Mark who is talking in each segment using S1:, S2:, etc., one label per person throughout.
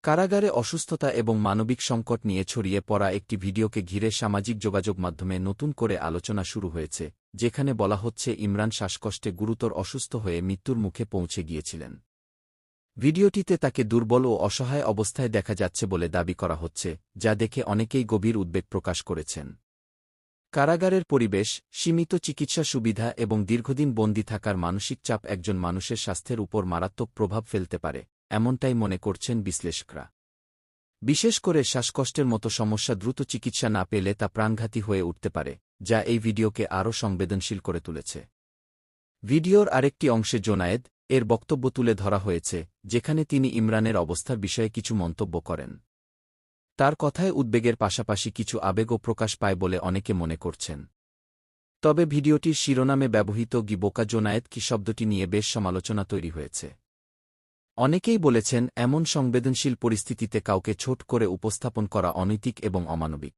S1: কারাগারে অসুস্থতা এবং মানবিক সংকট নিয়ে ছড়িয়ে পড়া একটি ভিডিওকে ঘিরে সামাজিক যোগাযোগ মাধ্যমে নতুন করে আলোচনা শুরু হয়েছে, যেখানে বলা হচ্ছে ইমরান শ্বাসকষ্টে গুরুতর অসুস্থ হয়ে মৃত্যুর মুখে পৌঁছে গিয়েছিলেন। ভিডিওটিতে তাকে দুর্বল ও অসহায় অবস্থায় দেখা যাচ্ছে বলে দাবি করা হচ্ছে, যা দেখে অনেকেই গভীর উদ্বেগ প্রকাশ করেছেন। কারাগারের পরিবেশ, সীমিত চিকিৎসা সুবিধা এবং দীর্ঘদিন বন্দী থাকার মানসিক চাপ একজন মানুষের স্বাস্থ্যের উপর মারাত্মক প্রভাব ফেলতে পারে, এমনটাই মনে করছেন বিশ্লেষকরা। বিশেষ করে শ্বাসকষ্টের মতো সমস্যা দ্রুত চিকিৎসা না পেলে তা প্রাণঘাতী হয়ে উঠতে পারে, যা এই ভিডিওকে আরও সংবেদনশীল করে তুলেছে। ভিডিওর আরেকটি অংশে জোনায়েদ এর বক্তব্য তুলে ধরা হয়েছে, যেখানে তিনি ইমরানের অবস্থার বিষয়ে কিছু মন্তব্য করেন। তার কথায় উদ্বেগের পাশাপাশি কিছু আবেগও প্রকাশ পায় বলে অনেকে মনে করছেন। তবে ভিডিওটির শিরোনামে ব্যবহৃত বোকা জোনায়েদ কি শব্দটি নিয়ে বেশ সমালোচনা তৈরি হয়েছে। অনেকেই বলেছেন, এমন সংবেদনশীল পরিস্থিতিতে কাউকে ছোট করে উপস্থাপন করা অনৈতিক এবং অমানবিক।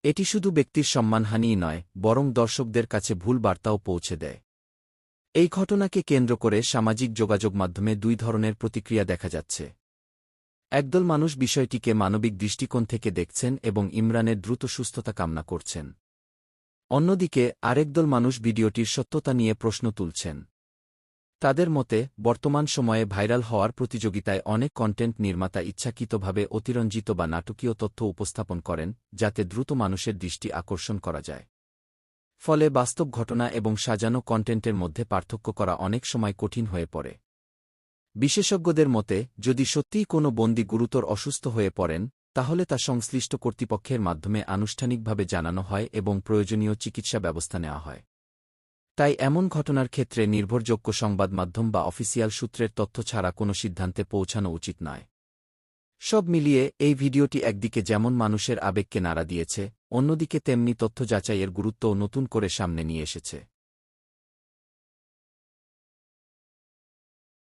S1: এটি শুধু ব্যক্তির সম্মানহানিই নয়, বরং দর্শকদের কাছে ভুল বার্তাও পৌঁছে দেয়। এই ঘটনাকে কেন্দ্র করে সামাজিক যোগাযোগ মাধ্যমে দুই ধরনের প্রতিক্রিয়া দেখা যাচ্ছে। একদল মানুষ বিষয়টিকে মানবিক দৃষ্টিকোণ থেকে দেখছেন এবং ইমরানের দ্রুত সুস্থতা কামনা করছেন। অন্যদিকে আরেকদল মানুষ ভিডিওটির সত্যতা নিয়ে প্রশ্ন তুলছেন। তাদের মতে, বর্তমান সময়ে ভাইরাল হওয়ার প্রতিযোগিতায় অনেক কন্টেন্ট নির্মাতা ইচ্ছাকৃতভাবে অতিরঞ্জিত বা নাটকীয় তথ্য উপস্থাপন করেন, যাতে দ্রুত মানুষের দৃষ্টি আকর্ষণ করা যায়। ফলে বাস্তব ঘটনা এবং সাজানো কন্টেন্টের মধ্যে পার্থক্য করা অনেক সময় কঠিন হয়ে পড়ে। বিশেষজ্ঞদের মতে, যদি সত্যিই কোনো বন্দী গুরুতর অসুস্থ হয়ে পড়েন, তাহলে তা সংশ্লিষ্ট কর্তৃপক্ষের মাধ্যমে আনুষ্ঠানিকভাবে জানানো হয় এবং প্রয়োজনীয় চিকিৎসা ব্যবস্থা নেওয়া হয়। তাই এমন ঘটনার ক্ষেত্রে নির্ভরযোগ্য সংবাদ মাধ্যম বা অফিসিয়াল সূত্রের তথ্য ছাড়া কোনো সিদ্ধান্তে পৌঁছানো উচিত নয়। সব মিলিয়ে এই ভিডিওটি একদিকে যেমন মানুষের আবেগকে নাড়া দিয়েছে, অন্যদিকে তেমনি তথ্য যাচাইয়ের গুরুত্বও নতুন করে সামনে নিয়ে এসেছে।